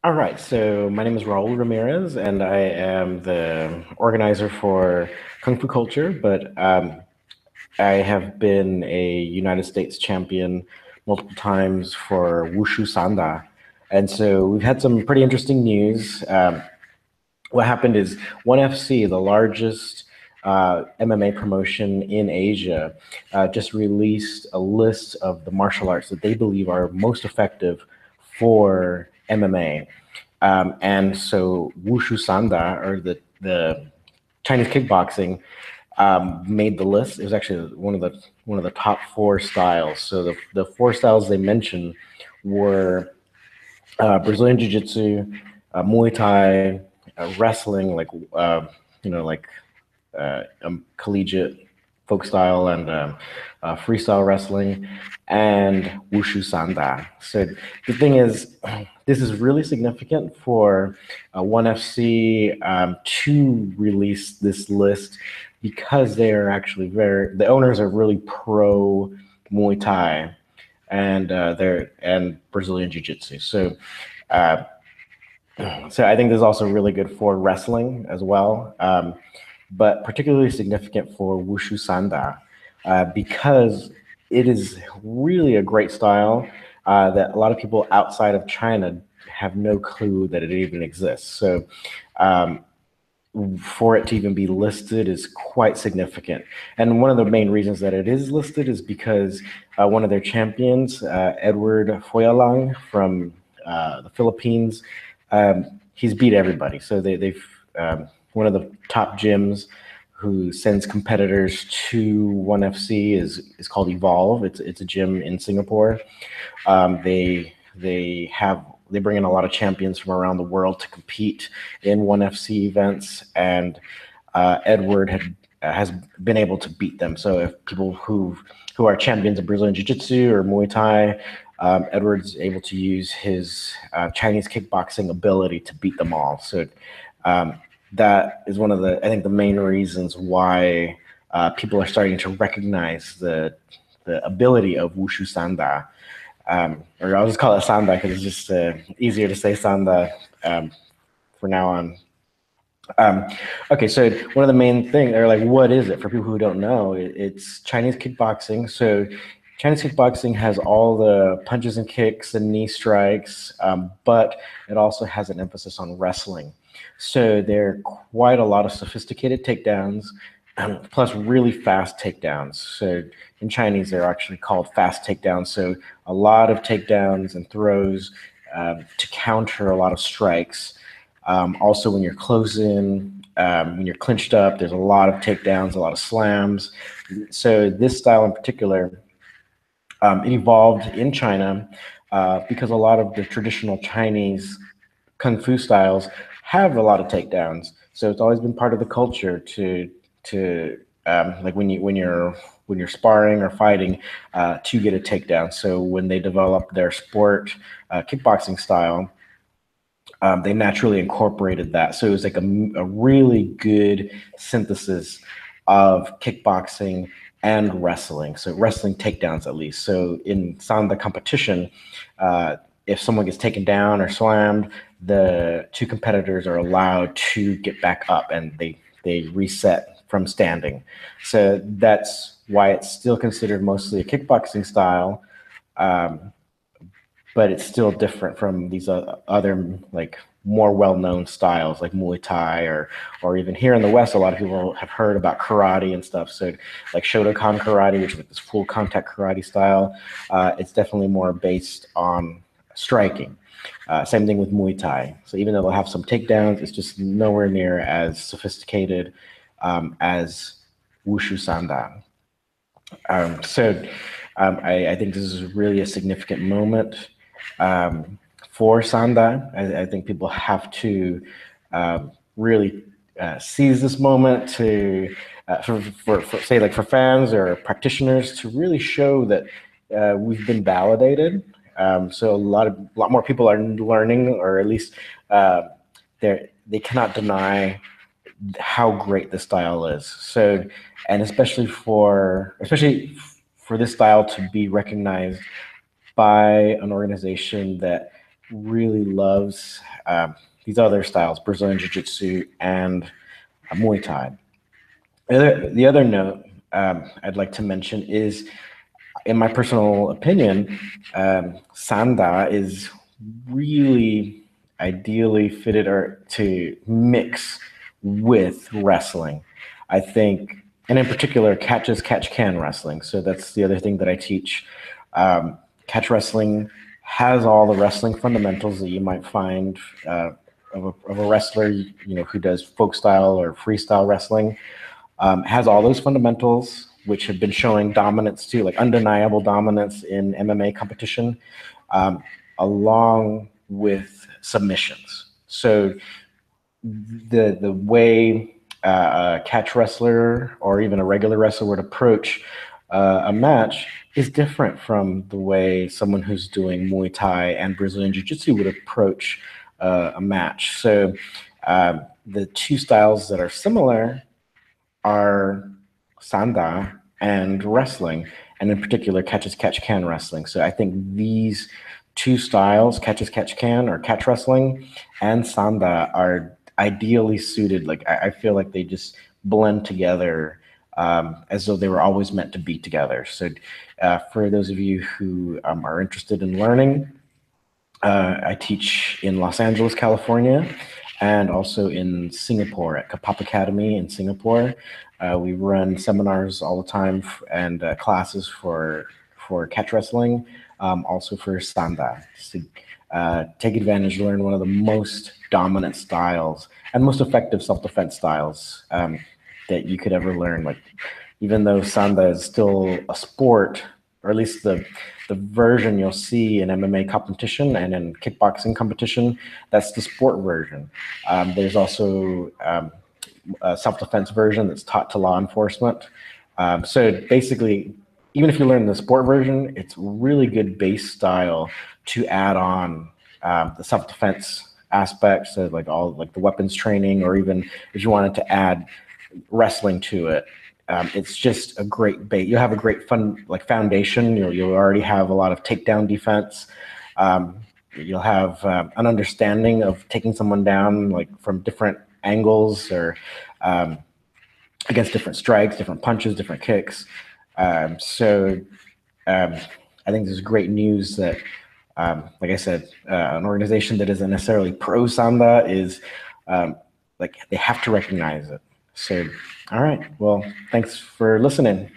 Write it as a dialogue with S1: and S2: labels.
S1: All right, so my name is Raul Ramirez, and I am the organizer for Kung Fu Culture, but I have been a United States champion multiple times for Wushu Sanda. And so we've had some pretty interesting news. What happened is ONE FC, the largest MMA promotion in Asia, just released a list of the martial arts that they believe are most effective for MMA. And so Wushu Sanda, or the Chinese kickboxing, made the list. It was actually one of the top four styles. So the four styles they mentioned were Brazilian Jiu Jitsu, Muay Thai, wrestling, like collegiate folk style and freestyle wrestling, and Wushu Sanda. So the thing is, this is really significant for ONE FC to release this list because they are actually the owners are really pro Muay Thai and Brazilian Jiu Jitsu. Uh, so I think this is also really good for wrestling as well, but particularly significant for Wushu Sanda because it is really a great style that a lot of people outside of China have no clue that it even exists. So um, for it to even be listed is quite significant. And one of the main reasons that it is listed is because one of their champions, Edward Foyalang from the Philippines, he's beat everybody. So they've one of the top gyms who sends competitors to ONE FC is called Evolve. It's a gym in Singapore. They bring in a lot of champions from around the world to compete in ONE FC events, and Edward has been able to beat them. So if people who are champions of Brazilian Jiu Jitsu or Muay Thai, Edward's able to use his Chinese kickboxing ability to beat them all. So um, that is one of I think the main reasons why people are starting to recognize the ability of Wushu Sanda, or I'll just call it Sanda because it's just easier to say Sanda for now on. Um, okay, so one of the main things, or like, what is it for people who don't know? It's Chinese kickboxing. So Chinese kickboxing has all the punches and kicks and knee strikes, but it also has an emphasis on wrestling. So there are quite a lot of sophisticated takedowns, plus really fast takedowns. So in Chinese, they're actually called fast takedowns. So a lot of takedowns and throws to counter a lot of strikes. Also, when you're closing, when you're clinched up, there's a lot of takedowns, a lot of slams. So this style in particular, it evolved in China because a lot of the traditional Chinese kung fu styles have a lot of takedowns. So it's always been part of the culture to like when you're sparring or fighting to get a takedown. So when they developed their sport kickboxing style, they naturally incorporated that. So it was like a really good synthesis of kickboxing and wrestling. So wrestling takedowns at least. So in some of the competition, if someone gets taken down or slammed, the two competitors are allowed to get back up and they reset from standing. So that's why it's still considered mostly a kickboxing style. Um, but it's still different from these other like more well-known styles like Muay Thai or even here in the West, a lot of people have heard about karate and stuff. So like Shotokan karate, which is like this full contact karate style, it's definitely more based on striking. Same thing with Muay Thai. So even though they'll have some takedowns, it's just nowhere near as sophisticated as Wushu Sanda. I think this is really a significant moment for Sanda. I think people have to really seize this moment to for say like for fans or practitioners to really show that we've been validated. So a lot more people are learning, or at least they cannot deny how great the style is. So, and especially for this style to be recognized by an organization that really loves these other styles, Brazilian Jiu-Jitsu and Muay Thai. The other note I'd like to mention is, in my personal opinion, Sanda is really ideally fitted or to mix with wrestling. I think, and in particular, catch as catch can wrestling. So that's the other thing that I teach. Catch wrestling has all the wrestling fundamentals that you might find of a wrestler, who does folk style or freestyle wrestling. Has all those fundamentals, which have been showing dominance too, like undeniable dominance in MMA competition, along with submissions. So the way a catch wrestler or even a regular wrestler would approach a match is different from the way someone who's doing Muay Thai and Brazilian Jiu Jitsu would approach a match. So the two styles that are similar are Sanda and wrestling, and in particular, catch as catch can wrestling. So I think these two styles, catch as catch can or catch wrestling, and Sanda, are ideally suited. Like I feel like they just blend together as though they were always meant to be together. So for those of you who are interested in learning, I teach in Los Angeles, California, and also in Singapore at Kapap Academy in Singapore. We run seminars all the time and classes for catch wrestling, also for Sanda. To take advantage, learn one of the most dominant styles and most effective self-defense styles that you could ever learn. Like, even though Sanda is still a sport, or at least the version you'll see in MMA competition and in kickboxing competition, that's the sport version. There's also a self-defense version that's taught to law enforcement. So basically, even if you learn the sport version, it's really good base style to add on the self-defense aspects, so like all like the weapons training, or even if you wanted to add wrestling to it. It's just a great bait. You'll have a great fun like foundation. You'll already have a lot of takedown defense. You'll have an understanding of taking someone down like from different angles, or against different strikes, different punches, different kicks. So I think this is great news that, like I said, an organization that isn't necessarily pro Sanda is like they have to recognize it. So, all right. Well, thanks for listening.